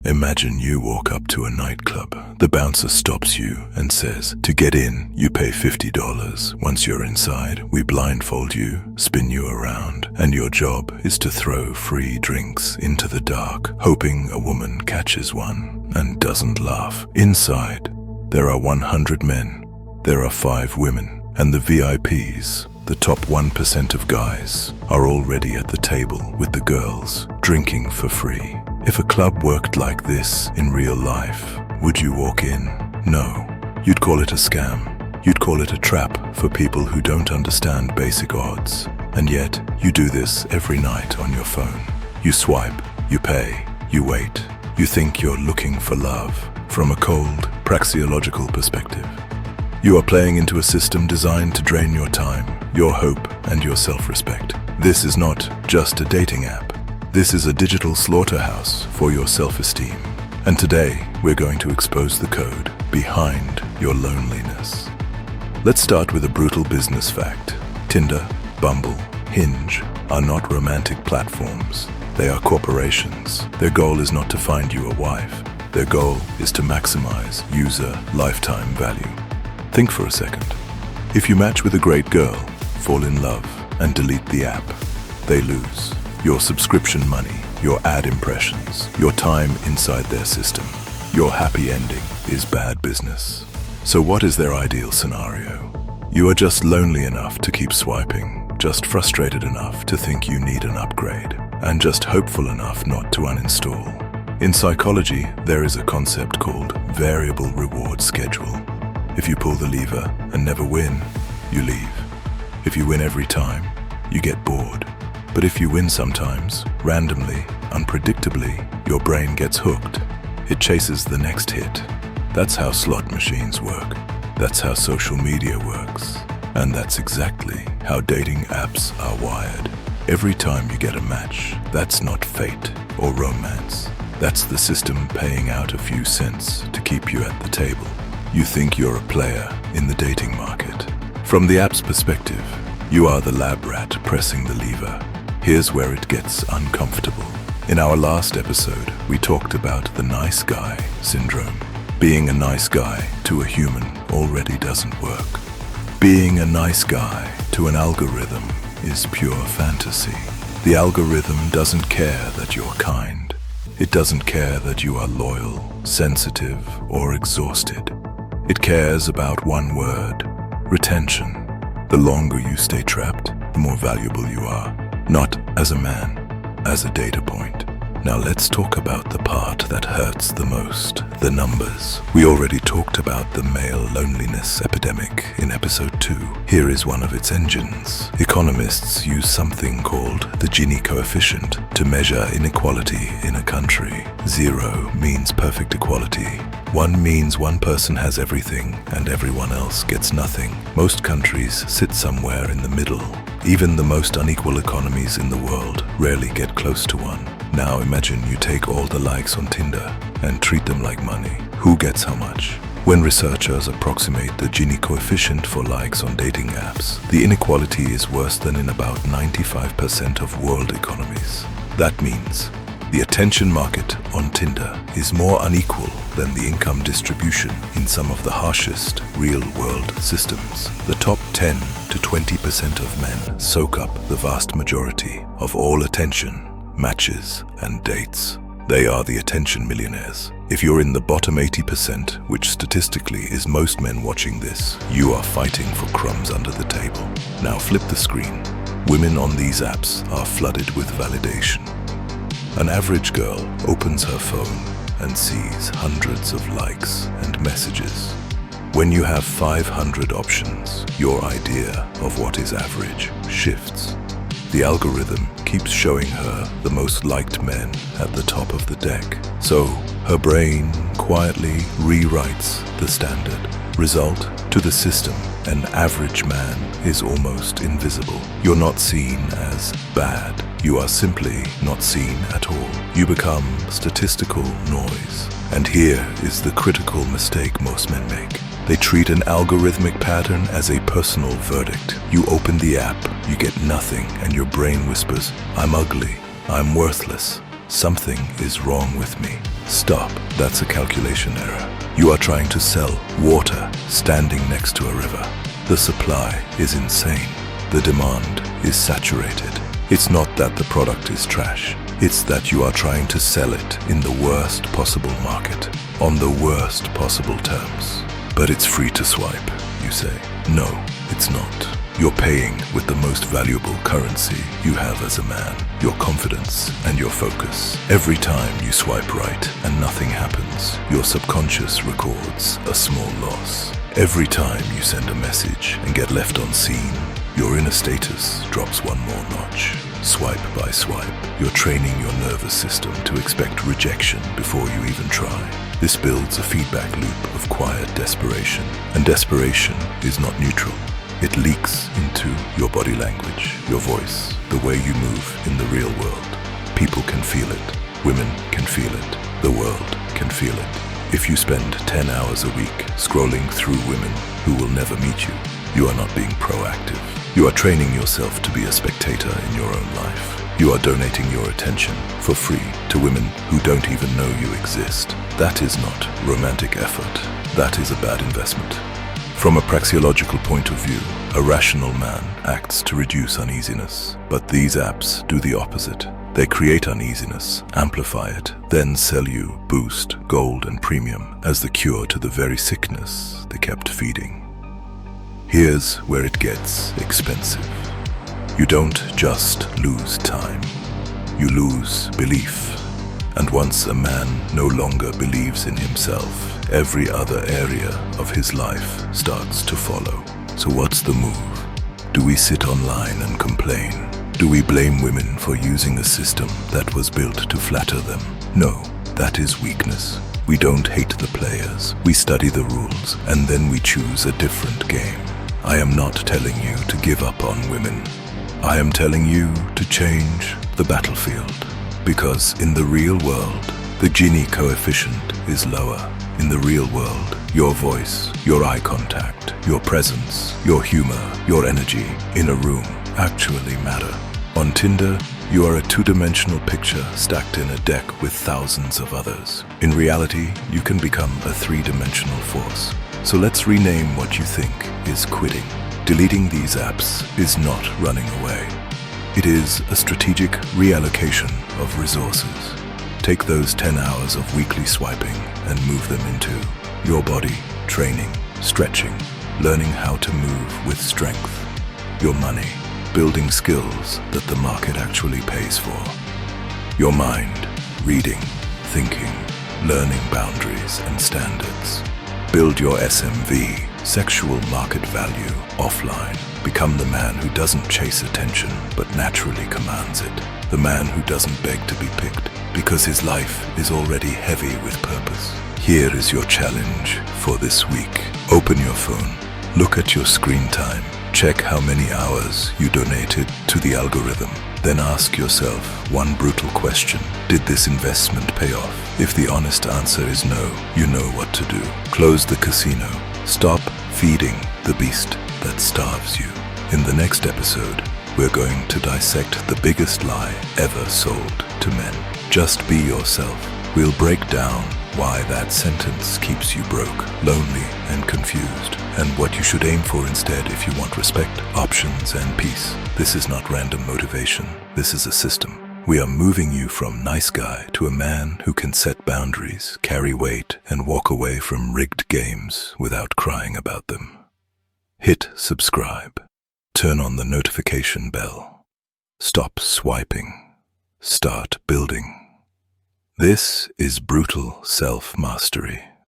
Imagine you walk up to a nightclub. The bouncer stops you and says, to get in, you pay $50. Once you're inside, we blindfold you, spin you around, and your job is to throw free drinks into the dark, hoping a woman catches one and doesn't laugh. Inside, there are 100 men, there are 5 women, and the VIPs, the top 1% of guys, are already at the table with the girls, drinking for free. If a club worked like this in real life, would you walk in? No. You'd call it a scam. You'd call it a trap for people who don't understand basic odds. And yet, you do this every night on your phone. You swipe, you pay, you wait. You think you're looking for love from a cold, praxeological perspective. You are playing into a system designed to drain your time, your hope, and your self-respect. This is not just a dating app. This is a digital slaughterhouse for your self-esteem. And today, we're going to expose the code behind your loneliness. Let's start with a brutal business fact. Tinder, Bumble, Hinge are not romantic platforms. They are corporations. Their goal is not to find you a wife. Their goal is to maximize user lifetime value. Think for a second. If you match with a great girl, fall in love, and delete the app, they lose. Your subscription money, your ad impressions, your time inside their system. Your happy ending is bad business. So what is their ideal scenario? You are just lonely enough to keep swiping, just frustrated enough to think you need an upgrade, and just hopeful enough not to uninstall. In psychology, there is a concept called variable reward schedule. If you pull the lever and never win, you leave. If you win every time, you get bored. But if you win sometimes, randomly, unpredictably, your brain gets hooked. It chases the next hit. That's how slot machines work. That's how social media works. And that's exactly how dating apps are wired. Every time you get a match, that's not fate or romance. That's the system paying out a few cents to keep you at the table. You think you're a player in the dating market. From the app's perspective, you are the lab rat pressing the lever. Here's where it gets uncomfortable. In our last episode, we talked about the nice guy syndrome. Being a nice guy to a human already doesn't work. Being a nice guy to an algorithm is pure fantasy. The algorithm doesn't care that you're kind. It doesn't care that you are loyal, sensitive, or exhausted. It cares about one word: retention. The longer you stay trapped, the more valuable you are. Not as a man, as a data point. Now let's talk about the part that hurts the most, the numbers. We already talked about the male loneliness epidemic in episode 2. Here is one of its engines. Economists use something called the Gini coefficient to measure inequality in a country. 0 means perfect equality. 1 means one person has everything and everyone else gets nothing. Most countries sit somewhere in the middle. Even the most unequal economies in the world rarely get close to 1. Now imagine you take all the likes on Tinder and treat them like money. Who gets how much? When researchers approximate the Gini coefficient for likes on dating apps, the inequality is worse than in about 95% of world economies. That means the attention market on Tinder is more unequal than the income distribution in some of the harshest real-world systems. The top 10 to 20% of men soak up the vast majority of all attention, matches, and dates. They are the attention millionaires. If you're in the bottom 80%, which statistically is most men watching this, you are fighting for crumbs under the table. Now flip the screen. Women on these apps are flooded with validation. An average girl opens her phone and sees hundreds of likes and messages. When you have 500 options, your idea of what is average shifts. The algorithm keeps showing her the most liked men at the top of the deck. So her brain quietly rewrites the standard. Result: to the system, an average man is almost invisible. You're not seen as bad. You are simply not seen at all. You become statistical noise. And here is the critical mistake most men make. They treat an algorithmic pattern as a personal verdict. You open the app, you get nothing, and your brain whispers, "I'm ugly, I'm worthless, Something is wrong with me. Stop, that's a calculation error. You are trying to sell water standing next to a river. The supply is insane. The demand is saturated. It's not that the product is trash. It's that you are trying to sell it in the worst possible market, on the worst possible terms. But it's free to swipe, you say. No, it's not. You're paying with the most valuable currency you have as a man, your confidence and your focus. Every time you swipe right and nothing happens, your subconscious records a small loss. Every time you send a message and get left unseen, your inner status drops one more notch. Swipe by swipe, you're training your nervous system to expect rejection before you even try. This builds a feedback loop of quiet desperation, and desperation is not neutral. It leaks into your body language, your voice, the way you move in the real world. People can feel it. Women can feel it. The world can feel it. If you spend 10 hours a week scrolling through women who will never meet you, you are not being proactive. You are training yourself to be a spectator in your own life. You are donating your attention for free to women who don't even know you exist. That is not romantic effort. That is a bad investment. From a praxeological point of view, a rational man acts to reduce uneasiness. But these apps do the opposite. They create uneasiness, amplify it, then sell you boost, gold and premium as the cure to the very sickness they kept feeding. Here's where it gets expensive. You don't just lose time, you lose belief. And once a man no longer believes in himself, every other area of his life starts to follow. So what's the move? Do we sit online and complain? Do we blame women for using a system that was built to flatter them? No, that is weakness. We don't hate the players, we study the rules, and then we choose a different game. I am not telling you to give up on women. I am telling you to change the battlefield. Because in the real world, the Gini coefficient is lower. In the real world, your voice, your eye contact, your presence, your humor, your energy in a room actually matter. On Tinder, you are a two-dimensional picture stacked in a deck with thousands of others. In reality, you can become a three-dimensional force. So let's rename what you think is quitting. Deleting these apps is not running away. It is a strategic reallocation of resources. Take those 10 hours of weekly swiping and move them into your body, training, stretching, learning how to move with strength, your money, building skills that the market actually pays for, your mind, reading, thinking, learning boundaries and standards. Build your SMV, sexual market value, offline. Become the man who doesn't chase attention, but naturally commands it. The man who doesn't beg to be picked, because his life is already heavy with purpose. Here is your challenge for this week. Open your phone, look at your screen time, check how many hours you donated to the algorithm. Then ask yourself one brutal question. Did this investment pay off? If the honest answer is no, you know what to do. Close the casino. Stop feeding the beast that starves you. In the next episode, we're going to dissect the biggest lie ever sold to men. Just be yourself. We'll break down why that sentence keeps you broke, lonely, and confused, and what you should aim for instead if you want respect, options, and peace. This is not random motivation. This is a system. We are moving you from nice guy to a man who can set boundaries, carry weight, and walk away from rigged games without crying about them. Hit subscribe. Turn on the notification bell. Stop swiping. Start building. This is brutal self-mastery.